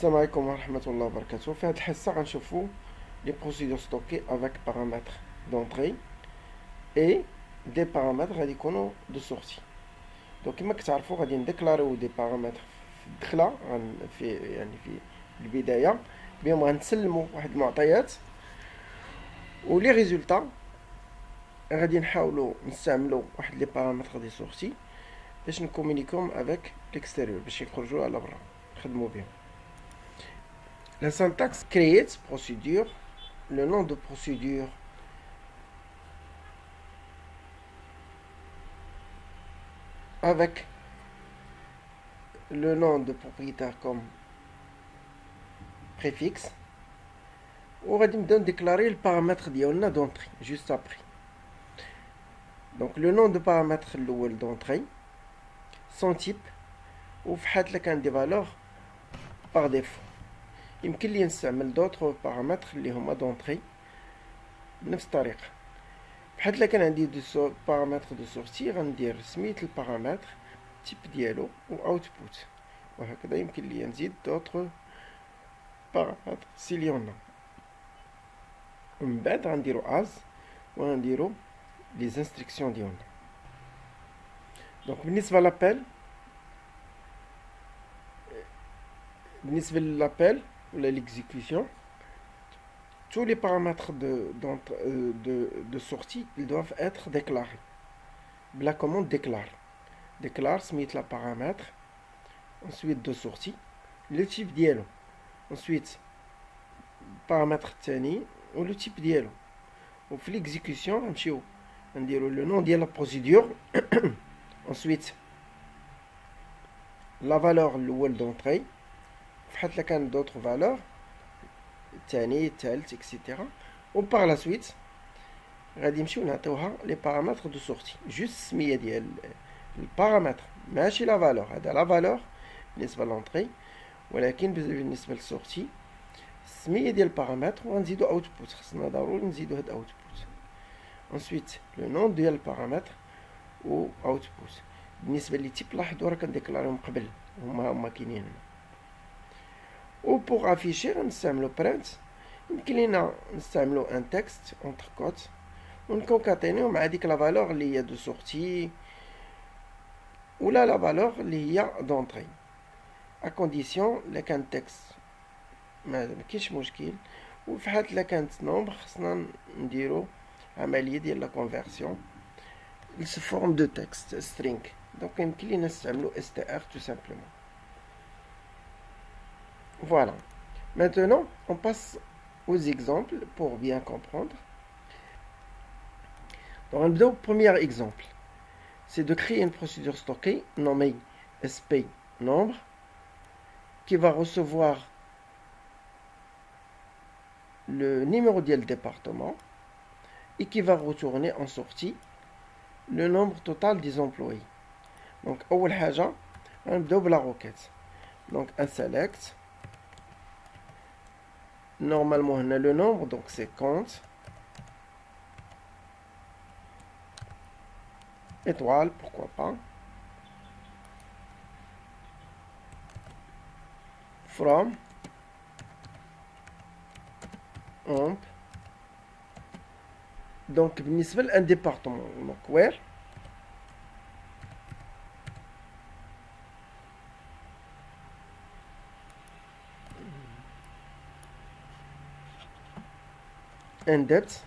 السلام عليكم ورحمة الله وبركاته. في هذه الحصة غنشوفو les procédures stockées avec paramètres d'entrée et des paramètres غادي يكونوا de sortie. دونك كما كتعرفوا غادي نديكلاريو دي بارامتر في الدخلة في البداية بهم غنسلموا واحد المعطيات و لي ريزولطا غادي نحاولوا نستعملوا واحد لي بارامتر دي سورتي باش نكومونيكيوم افيك ليكستيريور باش يخرجوا على برا نخدموا بهم. La syntaxe create procédure, le nom de procédure avec le nom de propriétaire comme préfixe. On va déclarer le paramètre d'entrée juste après. Donc le nom de paramètre d'entrée, son type, ou des valeurs par défaut. يمكن لي نستعمل d'autres paramètres اللي هما d'entrée بنفس الطريقة. بحال إلا كان عندي دو بارامتر دو سورتي غندير سميت البارامتر تيب ديالو و اوتبوت، وهكذا يمكن لي نزيد d'autres paramètres سي ليونا. ومن بعد غنديرو as وغنديرو لي انستركسيون ديالنا. دونك بالنسبة للابل ou l'exécution, tous les paramètres de sortie ils doivent être déclarés. La commande déclare smith la paramètre, ensuite de sortie, le type dialogue, ensuite paramètre tani ou le type dialogue. Au fil l'exécution on dit le nom de la procédure, ensuite la valeur d'entrée. فحال كان d'autres valeurs تاني تالت etc. و par la suite غادي نمشيو نعطيوها لي بارامتر دو سورتي جوست السميه ديال البارامتر ماشي لا فالور. هذا لا فالور بالنسبه لونطري، ولكن بالنسبه للسورتي السميه ديال البارامتر وغنزيدو اوتبوت. خصنا ضروري نزيدو هاد اوتبوت. انسويت لو نون ديال البارامتر و اوتبوت. بالنسبه لي تيب لاحظوا راه كنديكلاريهم قبل هما كاينين هنا. و pour afficher نستعملو print، يمكن لينا نستعملو ان تكست اونتر كوت ونكونكاتينيو مع ديك لا فالور اللي هي دو سورتي ولا لا فالور اللي هي دونطري، ا كونديسيون الا كان تكست ما كاينش مشكل. وفي حالة الا كانت نومبر خصنا نديرو عملية ديال لا كونفيرسيون لس فورم دو تكست سترينغ. دونك يمكن لينا نستعملو str tout simplement. Voilà. Maintenant, on passe aux exemples pour bien comprendre. Donc, le premier exemple, c'est de créer une procédure stockée nommée sp nombre qui va recevoir le numéro du département et qui va retourner en sortie le nombre total des employés. Donc, أول حاجة غنبداو بلا requête. Donc, un select. Normalement on a le nombre, donc c'est compte étoile, pourquoi pas, from amp. donc بالنسبة لأن département donc where and depth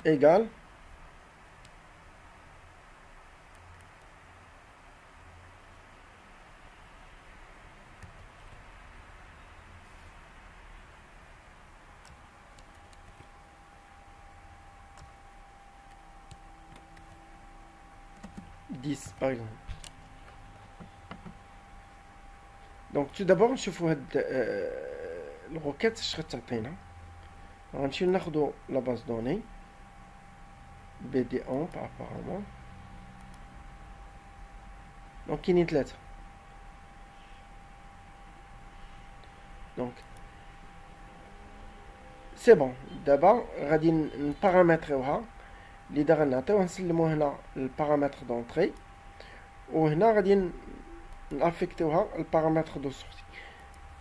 égale dix par exemple. Donc tout d'abord نشوفوا هاد الروكيت اش غتعطينا. غنمشيو ناخدو لا باز دوني BD amp apparemment. Donc كاينين ثلاثة. Donc سي بون. دابا غادي نبارامتريوها اللي داغ نعطيو نسلمو هنا البارامتر دونطري وهنا غادي نافيكتيوها البارامتر دو سورتي.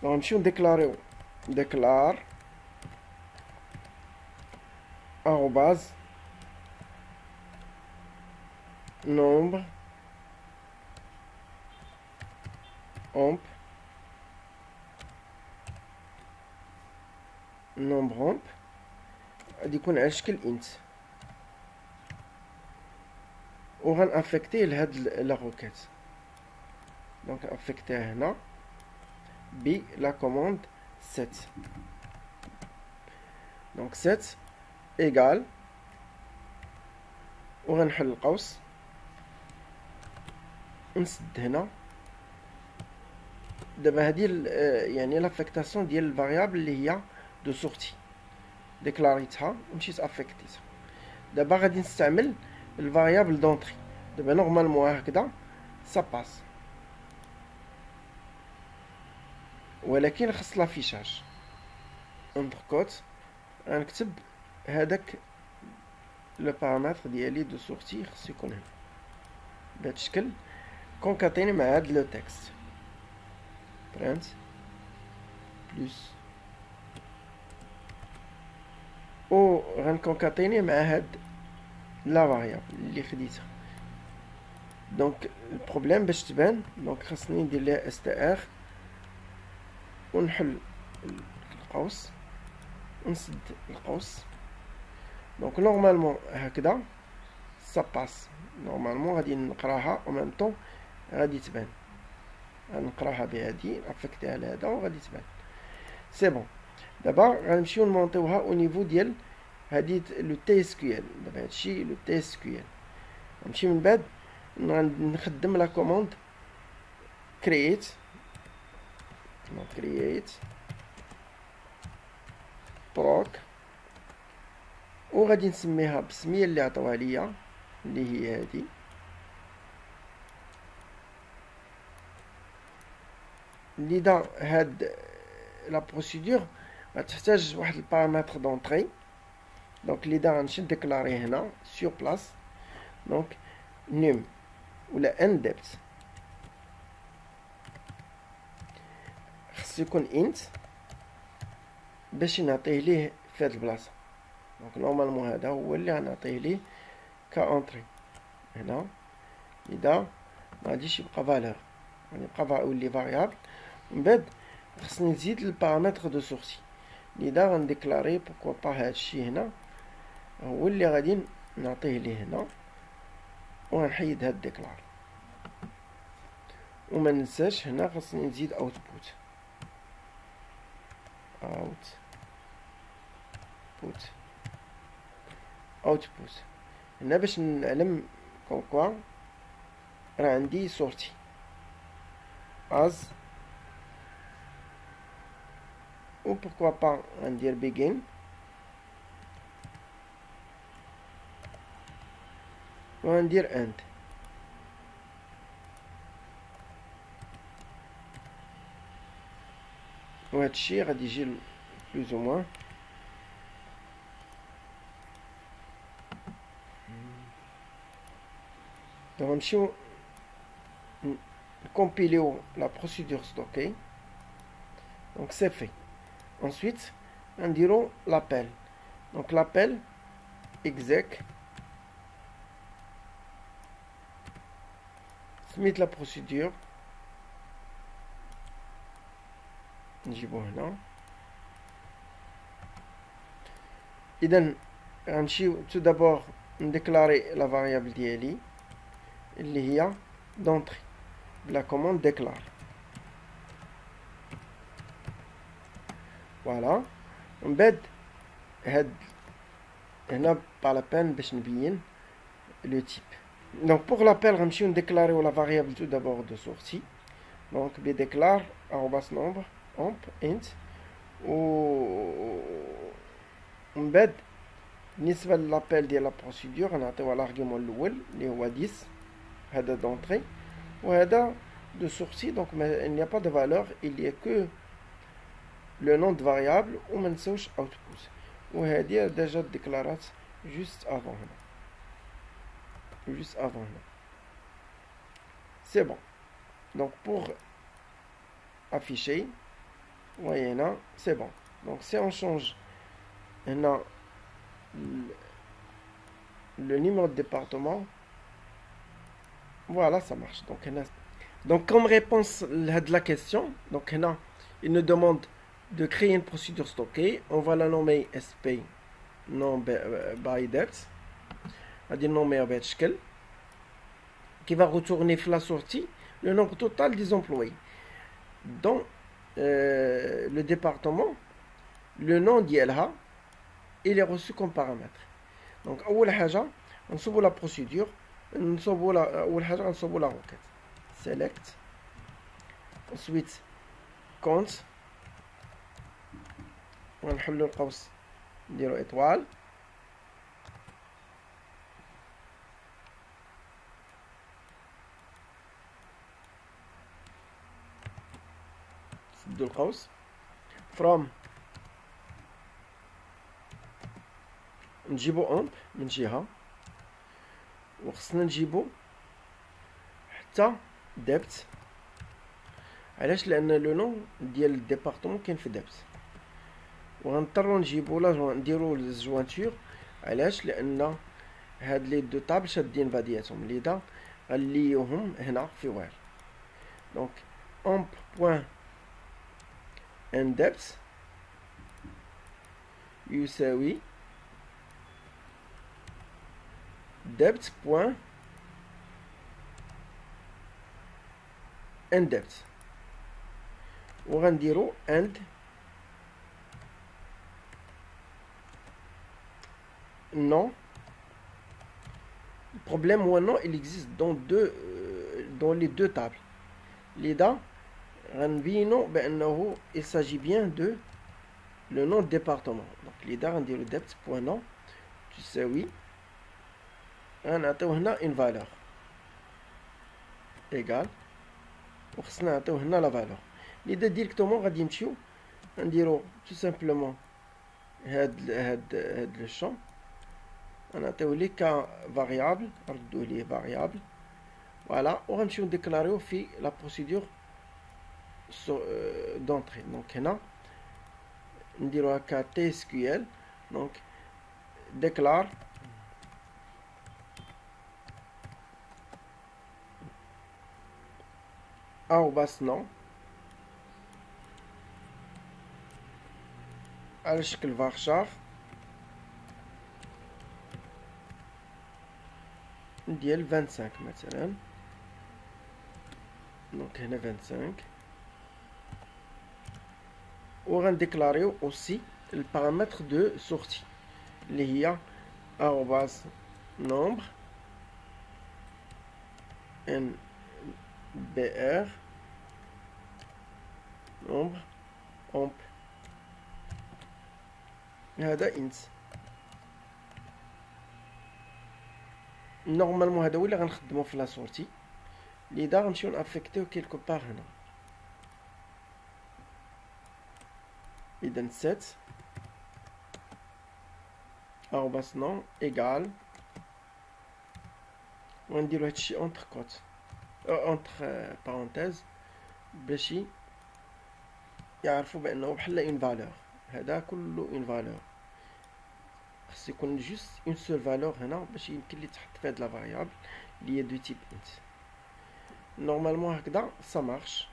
غنمشيو نديكلاريو ديكلار arrobase nombre omp nombre omp غادي يكون على شكل int وغنافيكتيه لهاد لا روكيت. دونك افيكتيه هنا ب لا كوموند set. دونك set égal وغنحل القوس ونسد هنا. دابا هادي يعني لافيكتاسيون ديال الفاريابل اللي هي دو سورتي ديكلاريتها ومشيت افيكتيتها. دابا غادي نستعمل الفاريابل دونطري. دابا نورمالمون هكذا سا باس، ولكن خص لافيشاج. اندر كوت غنكتب هذاك لو بارامتر ديالي دو سورتي خصو يكون هنا بهذا الشكل كونكاتيني مع هاد لو تكست برنت بلس و غنكونكاتيني مع هاد لا فاريابل اللي خديتها. دونك البروبليم باش تبان دونك خاصني ندير ليها str ونحل القوس ونسد القوس. دونك نورمالمون هكذا سا باس. نورمالمون غادي نقراها او ميم طون غادي تبان. غنقراها بهادي افكتيها لهذا وغادي تبان سي بون. دابا غنمشيو نمونطيوها او نيفو ديال هادي لو تي اس كيو ال. دابا هادشي لو تي اس كيو ال. غنمشي من بعد نخدم لا كوموند create proc وغادي نسميها بالسميه اللي عطاوها ليا اللي هي هادي. لذا هاد لا بروسيدور غتحتاج واحد البارامتر دونطري. دونك لذا غنمشي نديكلاري هنا سور بلاص. دونك num ولا indept خصو يكون int باش نعطيه ليه في هاد البلاصه. دونك نورمالمون هذا هو اللي غنعطيه ليه كاونطري هنا. اذا ما غاديش يبقى فالور، غادي يبقى يولي فاريابل. من بعد خصني نزيد البارامتر دو سورسي. لذا غنديكلاري بوكو با هادشي هنا هو اللي غادي نعطيه ليه هنا وغنحيد هاد الديكلار. وما ننساش هنا خاصني نزيد اوتبوت هنا باش نعلم كونكوا راه عندي سورتي از و بوركوا با غندير بيجين وغندير اند. وهادشي غادي يجي بلوز او موان دونك نمشيو نكومبيليو لا بروسيدور ستوكي. دونك سي في. ensuite نديرو لابيل. دونك لابيل exec سميت لا بروسيدور نجيبو هنا. اذا غنمشيو تو دابور نديكلاري لا فاريابل ديالي اللي هي دونطري بلا كوموند ديكلار. فوالا. ومن بعد هاد هنا با لا بين باش نبين لو تيب. دونك بوغ لابيل غنمشيو نديكلاريو لا فاريابل تو دابور دو سورتي. دونك بديكلار arrobas nombre omp int ومن بعد بالنسبه للابيل ديال لا بروسيدور غنعطيوها الارغيومون الاول اللي هو 10 هذا دونطري وهذا de sortie. Donc il n'y a pas de valeur, il n'y a que le nom de variable ou ما نساوش output. وهذه déjà déclarate juste avant هنا. c'est bon. Donc pour afficher, vous voyez là, c'est bon. Donc si on change maintenant le numéro de département, voilà, ça marche. Donc comme réponse à la question, donc là, il nous demande de créer une procédure stockée. On va la nommer SP non by depth. On va dire nommer avec shkel, qui va retourner la sortie le nombre total des employés. Dans le département, le nom d'ILH, il est reçu comme paramètre. Donc, أول حاجة نصوبوا la procédure, نصوبوا أول حاجة نصوبوا la requête. Select, ensuite compte, ونحلوا القوس نديرو étoile. نسدو القوس from نجيبو امب من جهة وخصنا نجيبو حتى دبت. علاش؟ لان لو نون ديال الديبارتمون كاين في دبت، وغنضطرو نجيبو نديرو الجوانتور. علاش؟ لان هاد لي دو طابل شادين بعضياتهم، لذا غنليوهم هنا في وير. دونك امب بوان ان دبت يساوي depth point and depth، وغنديرو and non. Le problème ou non, il existe dans les deux tables. لذا غنبينو بأنه il s'agit bien de le nom de département. Donc لذا غنديرو depth point non تساوي غنعطيو هنا une valeur égal، وخصنا نعطيو هنا لا valeur. لذا ديريكتومون غادي نمشيو نديرو tout simplement هاد لو شون، غنعطيو ليه ك variable، نردوه ليه variable. فوالا، وغنمشيو نديكلاريو في لا بروسيدور d'entrée. دونك هنا نديرو هكا تي اس كيو ال، دونك déclare arobase non على شكل varchar ديال 25 مثلا. دونك هنا 25، وغنديكلاريو اوسي البارامتر دو سورتي اللي هي arobase nombre nbr nombre omp. هذا int. نورمالمون هذا هو اللي غنخدمو في لا سورتي، لذا غنمشيو نافيكتيو كيلكو بار هنا. اذا set arobase non égal، ونديرو هادشي اونتر كوت اونتر بارونتيز باش يعرفوا بانه بحال اون فالور. هذا كله اون فالور، خص يكون جوست اون سول فالور هنا باش يمكن لي تحط في هاد لا فاريابل اللي هي دو تيب انت. نورمالمون هكذا سا مارش،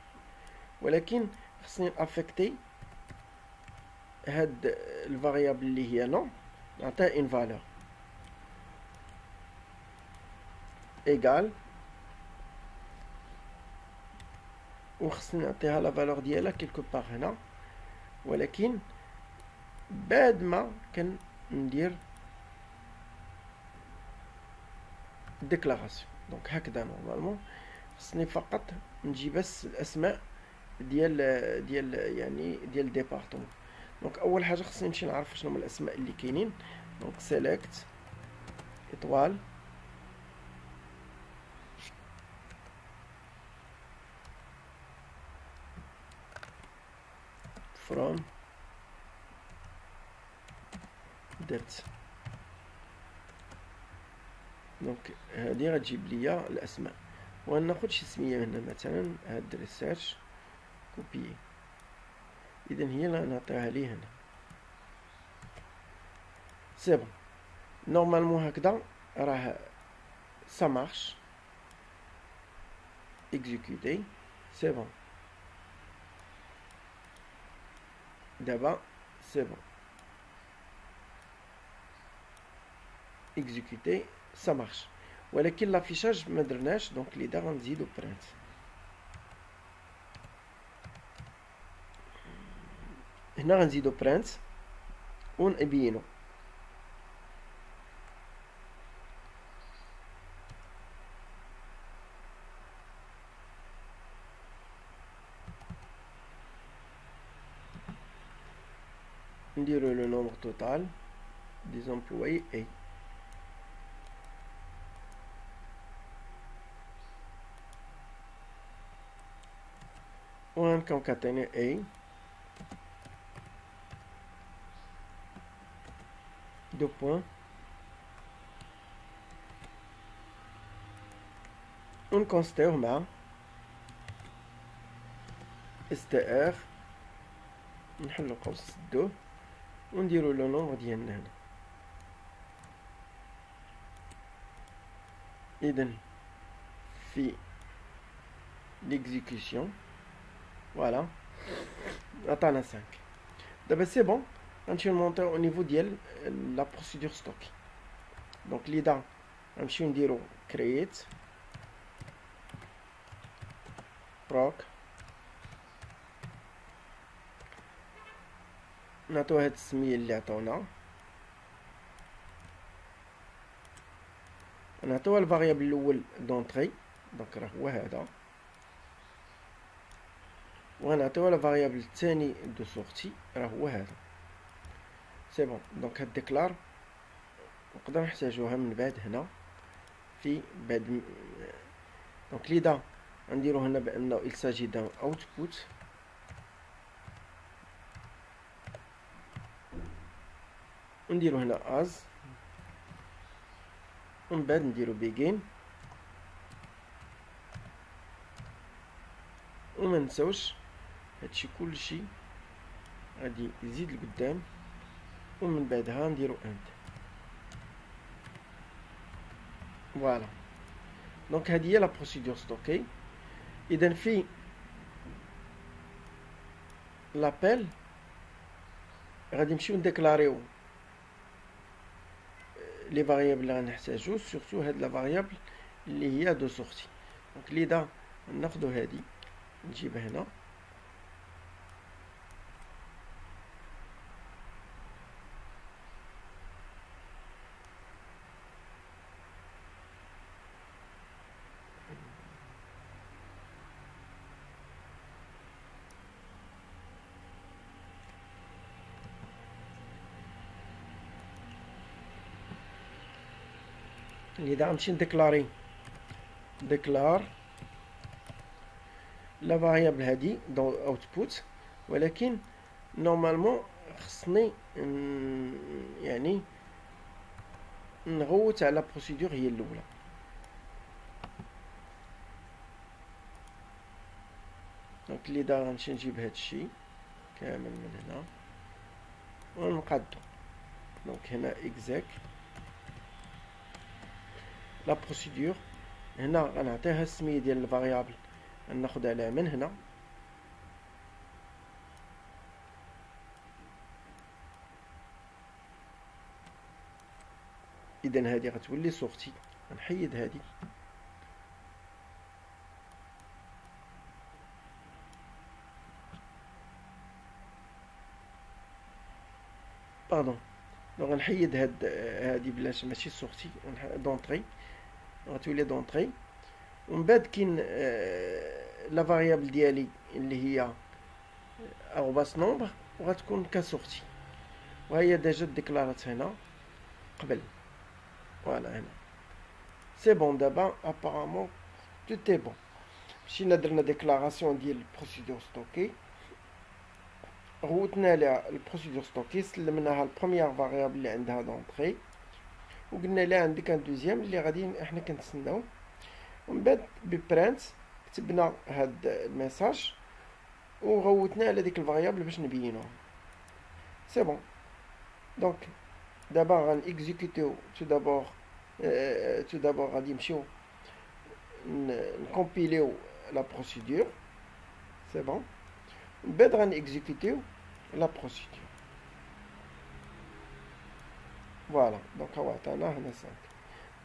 ولكن خصني افيكتي هاد الفاريابل اللي هي نو، نعطيها اون فالور ايغال، وخصني نعطيها لا فالور ديالها كيلكو بار هنا. ولكن بعد ما كندير ديكلاراسيون، دونك هكذا نورمالمون خصني فقط نجي بس الاسماء ديال يعني ديال الديبارتمون. دونك اول حاجه خصني نمشي نعرف شنو هما الاسماء اللي كاينين. دونك سيليكت ايطوال from depth. دونك هادي غتجيب ليا الاسماء. وناخد شي سمية هنا مثلا هاد ريسيرش كوبيي. إذا هي اللي نعطيها ليه هنا. سي بون. نورمالمون هكذا راه ça marche. exécuter. C'est bon. D'abord, c'est bon. exécuter, ça marche. ولكن l'affichage ما درناش دونك اللي دار غنزيدو print. هنا غنزيدو print ونبينو. نديرو le nombre total des employés et ونكونكاتيني A deux points ونكونستيو مع str نحلو قوس دو ونديرو لو نومبر ديالنا هنا. إذا في ليكزيكسيون فوالا عطانا 5. دابا سي بون غنمشيو نمونطيو او نيفو ديال لا بروسيدور ستوكي. دونك ليدا غنمشيو نديرو كرييت بروك نعطيو هاد السمية اللي عطاونا نعطيوها الفاريابل الاول دونطري دونك راه هو هذا وغنعطيوها الفاريابل الثاني دو سورتي راه هو هذا. سي بون. دونك هاد ديكلار نقدر نحتاجوها من بعد هنا في بعد. دونك ليدا غنديرو هنا بانه il s'agit d'un output ونديرو هنا از ومن بعد نديرو بيجين وما نساوش هادشي كلشي غادي يزيد لقدام ومن بعدها نديرو اند. فوالا. دونك هادي هي لا بروسيدور ستوكي. اذا في لابيل غادي نمشيو نديكلاريو لي فاريابل اللي غنحتاجو سورتو هاد لا فاريابل اللي هي دو سورتي. دونك ليدا ناخدو هادي نجيبها هنا لذا غنمشي نديكلاري ديكلار لا فاريابل هادي دون اوتبوت ولكن نورمالمون خصني يعني نغوت على بروسيدور هي الاولى. دونك لذا غنمشي نجيب هادشي كامل من هنا ونقادو. دونك هنا اكزاك لا بروسيدور هنا غنعطيها السميه ديال الفاريابل غناخدها عليها من هنا اذا هذه غتولي سورتي. غنحيد هذه باردون. دونك غنحيد هادي بلاش ماشي سورتي دونطري غتولي دونطري. ومن بعد كاين لا فاريابل ديالي اللي هي اغباس نومبر وغتكون كسورتي وهي ديجا ديكلارات هنا قبل. فوالا هنا سي بون. دابا ابارامون توت اي بون. مشينا درنا ديكلاراسيون ديال البروسيدور ستوكي غوتنا لها البروسيدور ستوكي سلمناها البروميير فاريابل اللي عندها دونطري وقلنا لها عندك ان دوزيام اللي غادي احنا كنتسناو ومن بعد ببرانت كتبنا هاد الميساج وغوتنا على ديك الفاريابل باش نبينوها. سي بون. دونك دابا غنكزيكوتيو تو دابور غادي نمشيو نكومبيليو لا بروسيدور. سي بون. من بعد غنكزيكوتيو لا بروسيدور. فوالا. دونك هو عطانا هنا 5.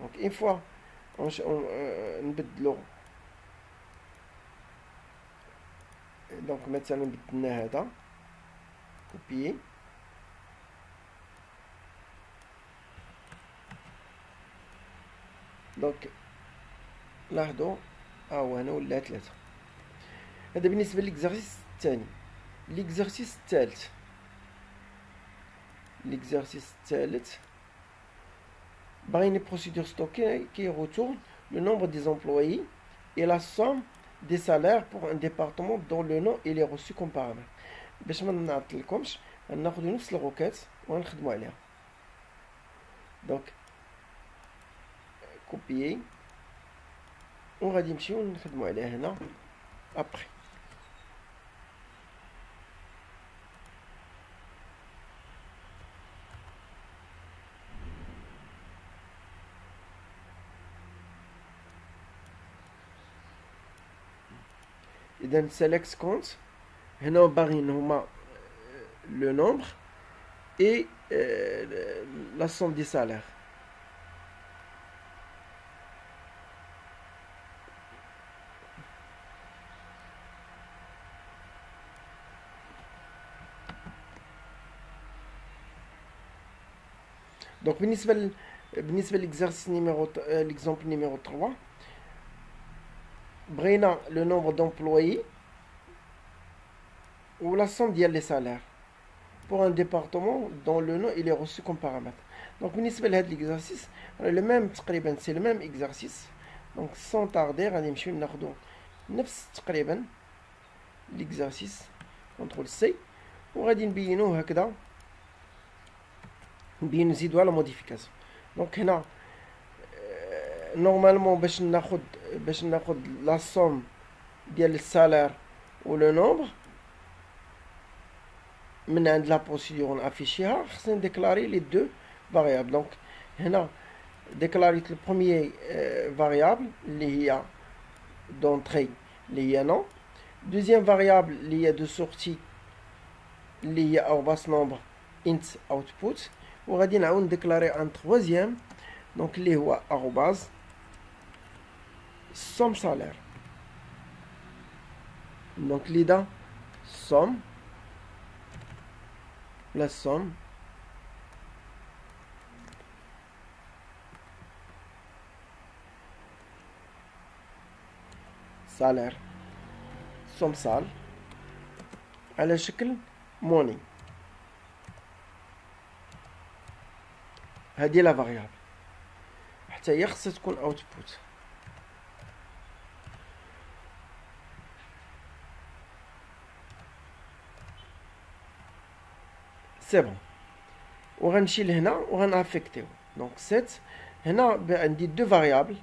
دونك اون فوا نبدلو. دونك مثلا بدلنا هذا كوبيي. دونك لاحظوا هو هنا ولا 3. هذا بالنسبه للإكزارسيس الثاني. ليكزارسيس الثالث باغي une procédure stockée qui retourne le nombre des employés et la somme des salaires pour un département dont le nom il est reçu comme paramètre. باش ما نعطلكمش غناخذوا نفس الروكات وغنخدموا عليها. دونك كوبيي وغادي نمشيو نخدموا عليها هنا ابري. إذا select compte هنا باغيين هما le nombre et la somme des salaires. Donc بالنسبة للإكزارسيس نيميرو l'exemple numéro 3 بغينا le nombre d'employés ou la somme ديال les salaires pour un département dont le nom il est reçu comme paramètre. Donc بالنسبة لهاد l'exercice le même تقريبا c'est le même exercice. Donc sans tarder غادي نمشيو ناخدو نفس تقريبا l'exercice كنترول سي وغادي نبينوه هكذا نبين نزيدو على موديفيكاسيون. دونك هنا نورمالمون باش ناخد لا سوم ديال السالير و لو نومبر من عند لا بروسيدور نافيشيها خصني نديكلاري لي دو فاريابل. دونك هنا ديكلاريت البروميير فاريابل اللي هي دونطري اللي هي نون. دوزيام فاريابل اللي هي دو سورتي اللي هي ارباس نومبر انت اوتبوت. وغادي نعاود نديكلاري ان تروازيام دونك اللي هو ارباز somme salaire. Donc l'IDA somme la somme salaire somme sal على شكل money. هذه لا فاريابل حتى هي خصها تكون output. سي بون. وغنمشي لهنا وغنافيكتيو. دونك سيت هنا عندي دو فاريابل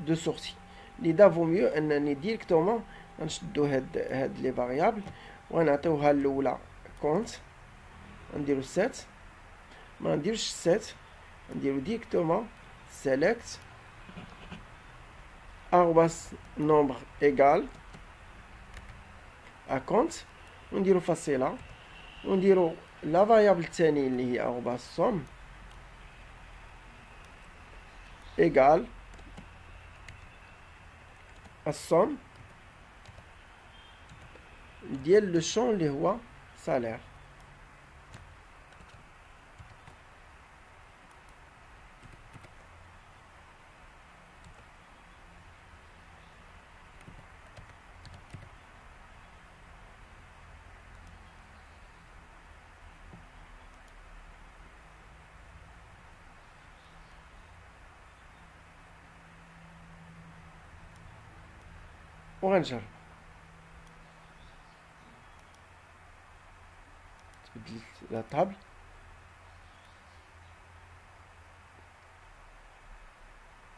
دو سورتي لي دا فو ميو انني ديريكتومون غنشدو هاد لي فاريابل وغنعطيوها الاولى كونت نديرو سيت. ما نديروش سيت نديرو ديريكتومون سيليكت arobase nombre égal à compte ونديرو فاصلة ونديرو لا فاريابل الثاني اللي هي arobase somme égal الصوم ديال لو شون اللي هو salaire. وغنجرب. تبدلت لا طابل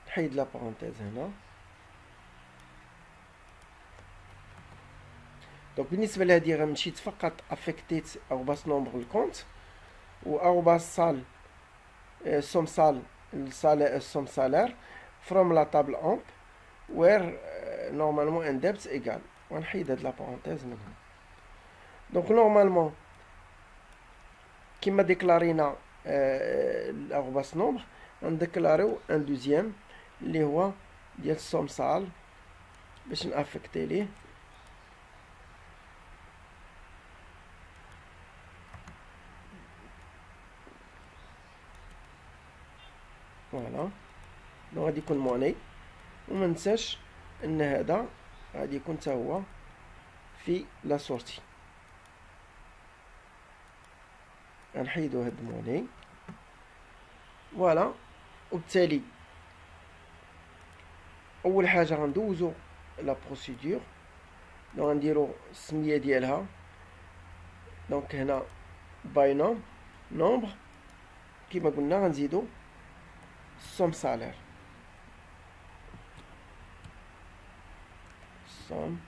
نحيد لا بارونتيز هنا دونك بالنسبه لهذه راه مشيت فقط افكتيت ارباس نومبر الكونت و ارباس سال سوم سال السوم سالير فروم لا تابل امب وير نورمالمون ان ديبت ايغال. ونحيد هاد لا بارونتيز من هنا. دونك نورمالمون كيما ديكلارينا الارباس نومبر نديكلاريو ان دوزيام اللي هو ديال السوم سال باش نافكتي ليه فوالا. دونك غادي يكون موني، وما ننساش ان هذا غادي يكون حتى هو في لا سورتي. غنحيدو هاد موني فوالا. وبالتالي اول حاجه غندوزو لا بروسيدور. دونك غنديرو السميه ديالها. دونك هنا باي نومبر كيما قلنا غنزيدو somme salaire. Somme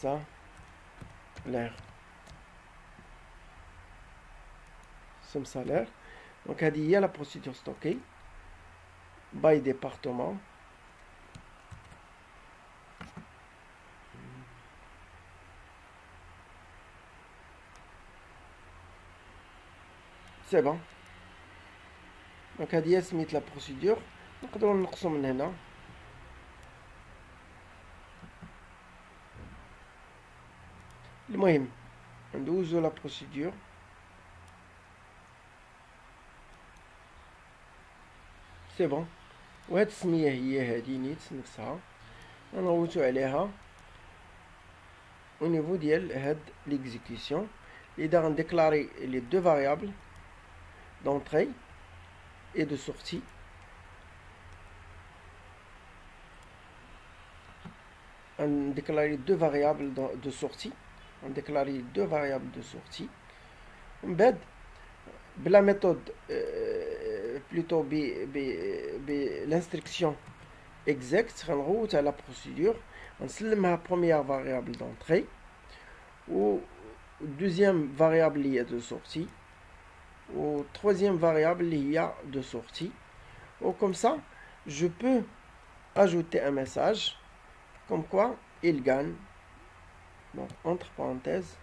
salaire. Somme salaire. Donc il y a la procédure stockée by département. C'est bon. Donc هذه سميت لا بروسيدور. نقدروا نقصوا من هنا المهم ندوزو لا بروسيدور. سي بون. وهاد السميه هي هادي نيت نفسها غنغوتو عليها او نيفو ديال هاد ليكزيكسيون اللي دا غنديكلاري لي دو فاريابل d'entrée et de sortie. On déclare deux variables de sortie. On déclare deux variables de sortie. بعد بلا méthode plutôt l'instruction exact غنغوت على procédure غنسلمها première variable d'entrée ou deuxième variable اللي هي de sortie ou troisième variable il y a de sortie. Ou comme ça je peux ajouter un message comme quoi il gagne, donc entre parenthèses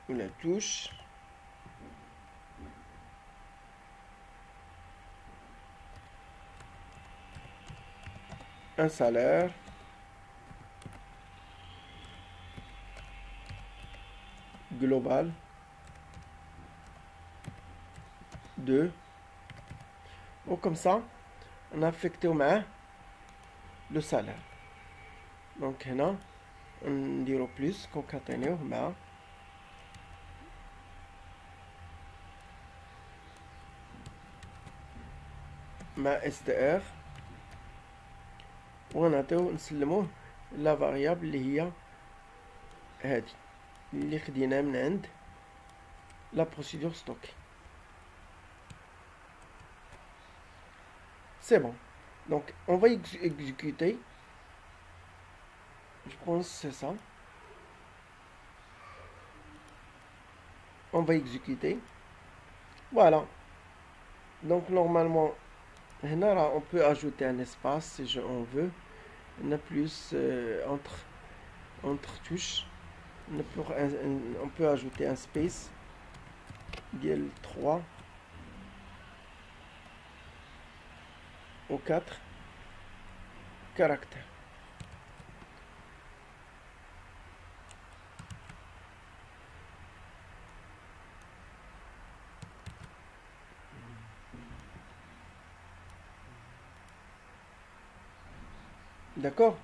la touche un salaire global de, ou comme ça on a affecté au main le salaire. Donc là on dira plus concaténé au main STR ونعطيو نسلموه لا فاريابل اللي هي هادي اللي خديناها من عند لا بروسيدور ستوكي. C'est bon. Donc on va exécuter. Je pense que c'est ça. On va exécuter. Voilà. Donc normalement on peut ajouter un espace si on veut. On a plus entre touches. On peut ajouter un space ديال 3 ou 4 caractères. D'accord?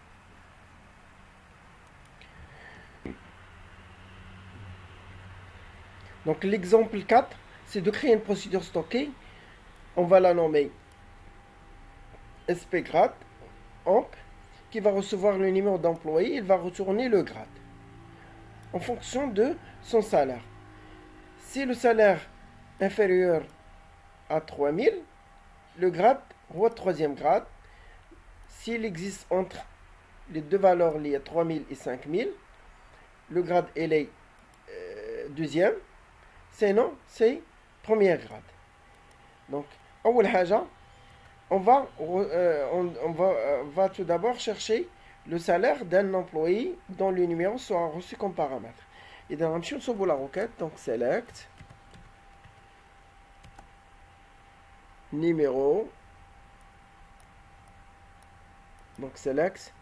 Donc l'exemple 4, c'est de créer une procédure stockée On va la nommer SP grade, amp, qui va recevoir le numéro d'employé, il va retourner le grade en fonction de son salaire. Si le salaire est inférieur à 3000, le grade, ou troisième grade, s'il existe entre les deux valeurs liées à 3000 et 5000, le grade est deuxième, sinon c'est premier grade. Donc, أول حاجة, on va tout d'abord chercher le salaire d'un employé dont le numéro sera reçu comme paramètre. Et dans la requête, donc select numéro, donc select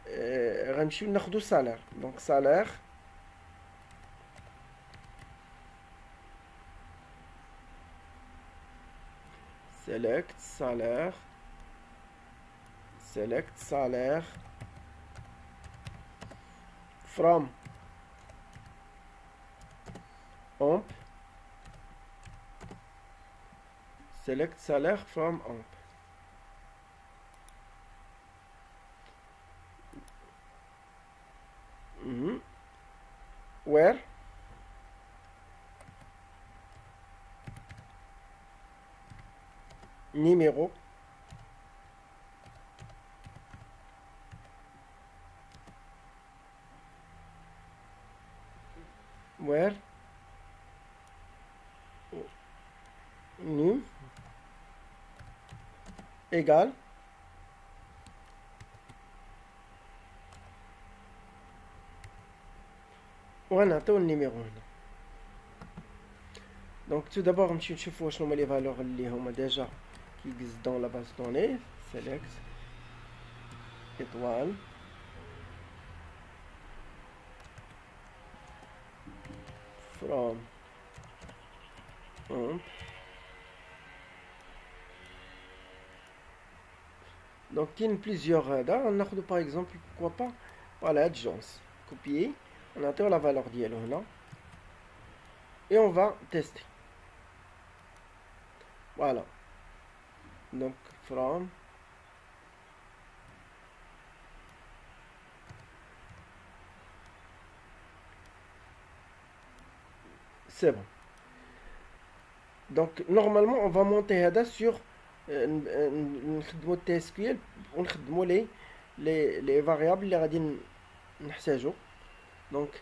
ناخذ salaire, donc salaire select salaire from amp, select salaire from amp. Where numéro where num égale وغنعطيو النيميرو هنا. Donc tout d'abord نمشيو نشوفو واش هما لي فالور اللي هما ديجا qui existent dans la base de données. Select étoile from amp. Donc il y a plusieurs هذا ناخذ par exemple pourquoi pas voilà adjance copier, on attend la valeur ديالو هنا et on va tester. Voilà, donc from c'est bon. Donc normalement on va monter هذا sur نخدمو تي اس كيو ال ونخدمو لي فاريابل اللي غادي نحتاجو. دونك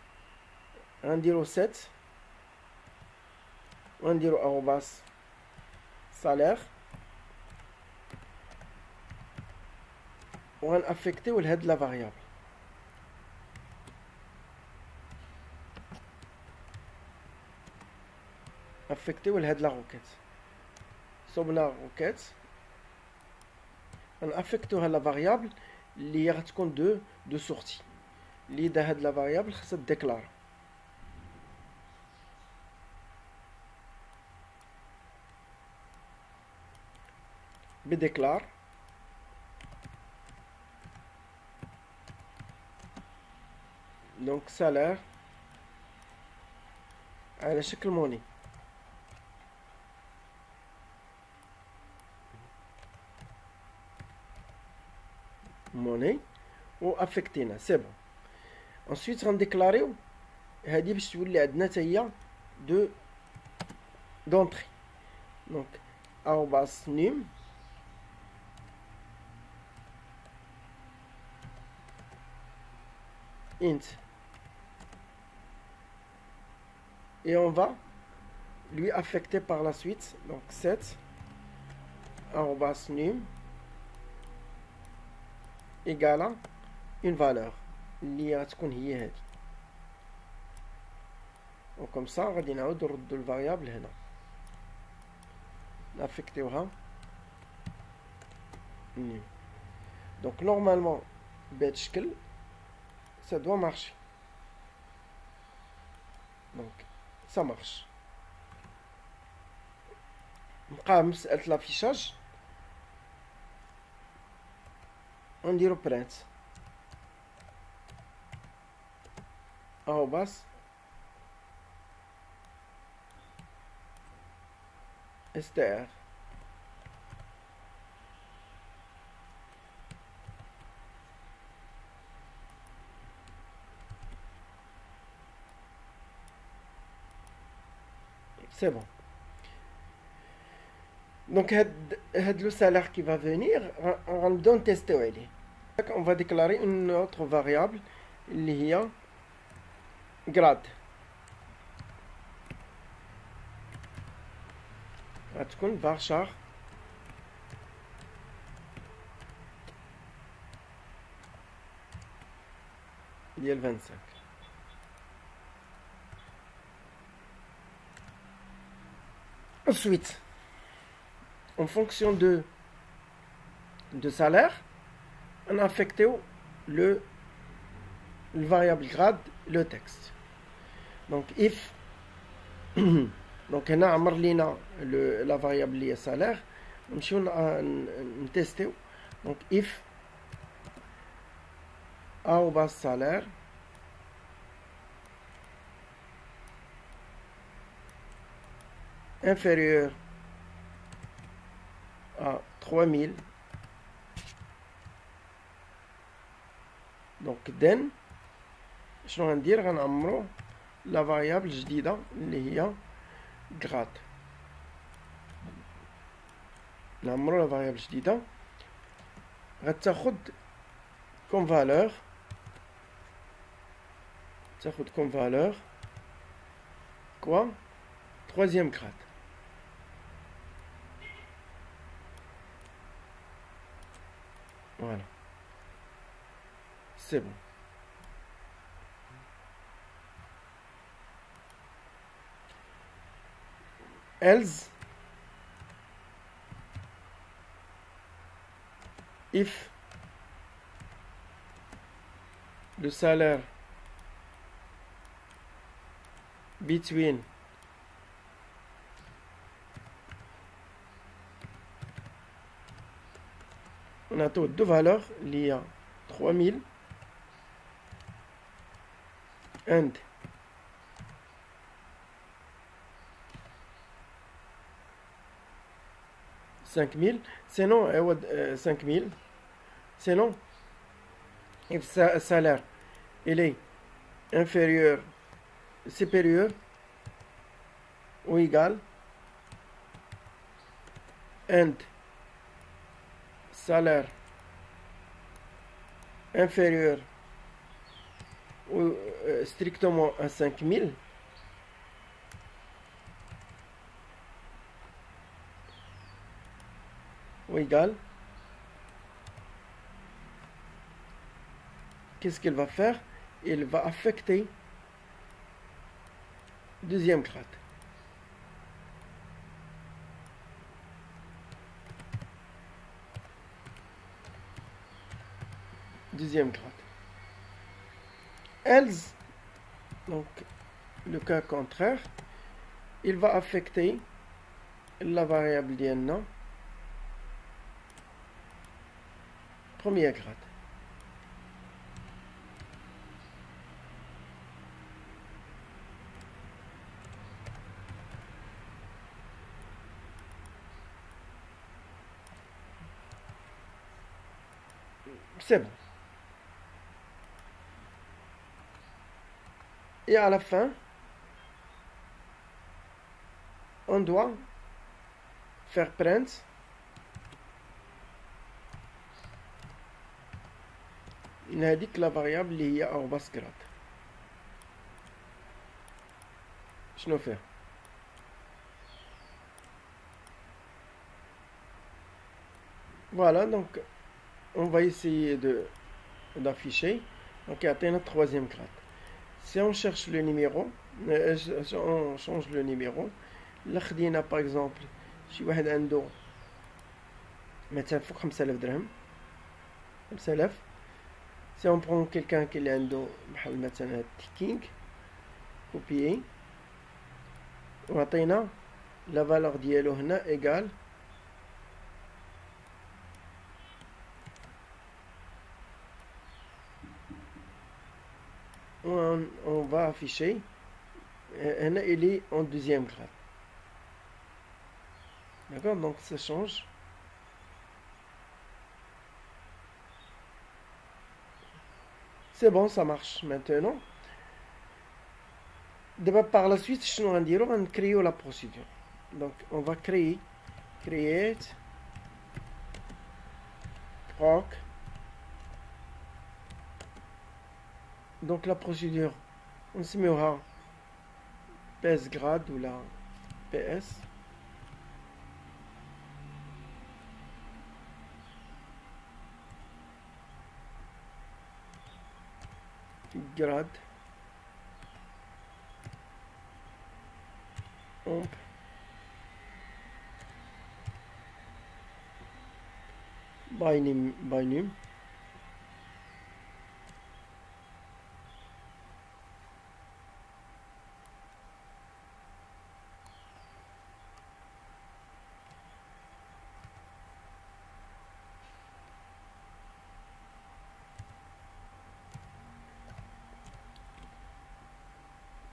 غنديرو 7 وغنديرو اروباس salaire وغنأفيكتيو لهاد لا فاريابل. افيكتيو لهاد لا روكيت صوبنا روكيت غنأفيكتوها لا فاريابل اللي هي غتكون دو سورتي اللي دا هاد لا فاريابل خاصها ديكلار. بديكلار دونك سالير على شكل موني و افيكتينا سي بون. انسويت غنديكلاريو هادي باش تولي عندنا حتى هي دونطري. دونك arobase num int et on va lui affecter par la suite donc 7 arobase num égale à une valeur اللي غتكون هي هذه. وكم ça غادي نعاودو نردو الفاريابل هنا نافيكتيوها نيم. دونك نورمالمون بهذا الشكل ça doit marcher. Donc ça marche. نبقى مسألة l'affichage ونديرو print arobase str C'est bon. Donc, le salaire qui va venir, on va le tester. On va déclarer une autre variable, qui est grade. Va تكون varchar ديال 25. Ensuite, en fonction de salaire, on a affecté le variable grade, le texte. Donc, if, donc on a amarré la variable liée salaire, on a testé. Donc, if arrobas salaire inférieur à 3000, donc then شنو غندير غنعمرو لا فاريابل جديده اللي هي grade. نعمرو لا فاريابل جديده غتاخد comme valeur quoi, troisième grade. Voilà, c'est bon. Else, if le salaire between on a deux valeurs, il y a 3000 and 5000, sinon 5000, sinon if salaire il est inférieur, supérieur ou égal and salaire inférieur ou strictement à 5000, ou égal, qu'est-ce qu'il va faire? Il va affecter deuxième grade. Deuxième grade. Else, donc le cas contraire, il va affecter la variable d'IN premier grade. C'est bon. Et à la fin, on doit faire print هذيك لا فاريابل اللي هي arobase grade. شنو فيه؟ Voilà, donc on va essayer d'afficher. Donc, il y a un troisième grade. Si on cherche le numéro, on change le numéro. Là, par exemple, si on a مثلا فوق 5000 درهم 5000. Si on prend quelqu'un qui est عنده بحال مثلا ticking, copier, وعطينا la valeur ديالو هنا égale on va afficher il est en deuxième grade. D'accord, donc ça change. C'est bon, ça marche maintenant. D'abord, par la suite, je vais créer la procédure. Donc, on va créer create proc. Donc, la procédure, on se met au PS grade ou la PS. Grade. Omp. By name.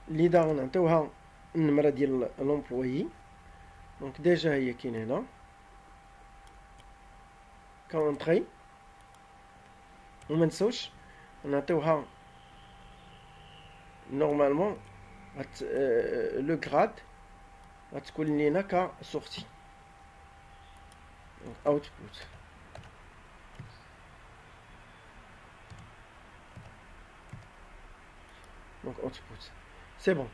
اللي داغ نعطيوها النمرة ديال لومبلويي. دونك ديجا هي كاينه هنا كونطري. ومنسوش نعطيوها نورمالمون لو غراد غتكون لينا كسورتي اوتبوت. دونك اوتبوت سي بون.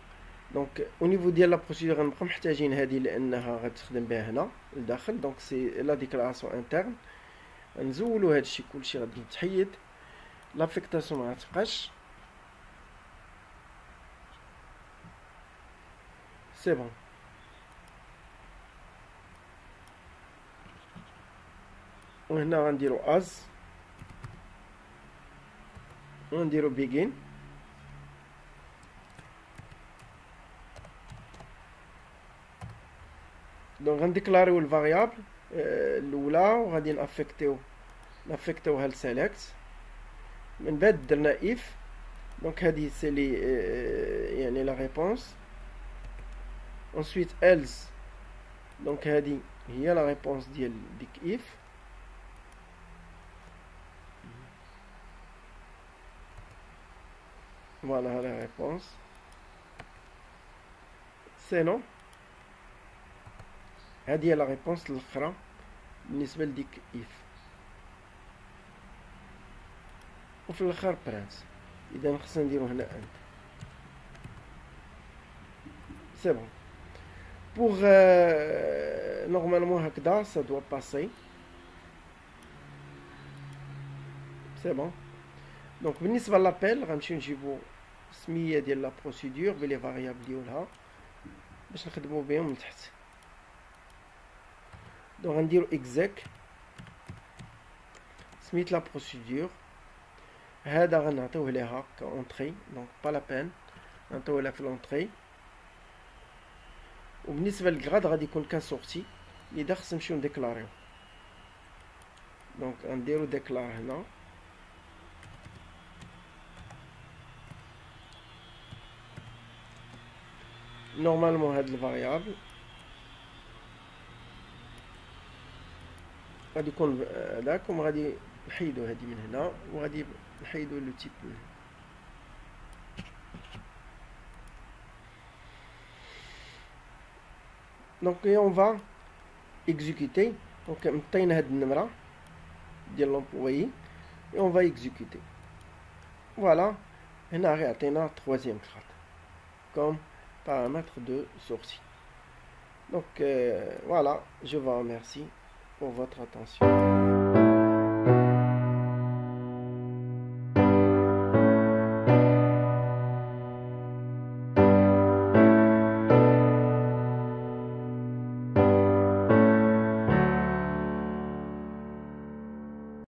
دونك او نيفو ديال لا بروسيدور غنبقاو محتاجين هذه لانها غتخدم بها هنا لداخل. دونك سي لا ديكلاراسيون انترن. نزولو هادشي كلشي غادي يتحيد. لافيكتاسيون ما غتبقاش. سي بون. وهنا غنديرو از ونديرو بيجين. دونك غنديكلاريو الفاريابل الاولى وغادي نافيكتيوها لسيليكت. من بعد درنا اف. دونك هذه سي لي يعني لا ريبونس. ensuite else. دونك هذه هي لا ريبونس ديال ديك اف. فوالا لا ريبونس. سينو هذه هي لا ريبونس الاخرى بالنسبه لديك اف. وفي الاخر برنت. اذا خصنا نديرو هنا اند. سي بون. بوغ نورمالمون هكذا سا دوا باسي. سي بون. دونك بالنسبه لابيل غنمشيو نجيبو السميه ديال لا بروسيدور بلي فاريابل ديالها باش نخدمو بهم من تحت. دونك غنديرو اكزيك سميت لا بروسيدور. هذا غنعطيوه ليها كاونطري. دونك با لا بين نعطيوه لها في لونطري. وبالنسبه للغراد غادي يكون كسورتي اللي خصنا نمشيو نديكلاريو. دونك غنديرو ديكلار هنا. نورمالمون هاد الفاريابل غادي يكون هذاك. وغادي نحيدو هادي من هنا وغادي نحيدو لو تيب من هنا. دونك اون فا اكزيكوتي. دونك مطينا هاد النمره ديال لومبلويي et on va exécuter. Voilà, on a atteint troisième grade comme paramètre de sortie. Donc voilà, je vous remercie pour votre attention.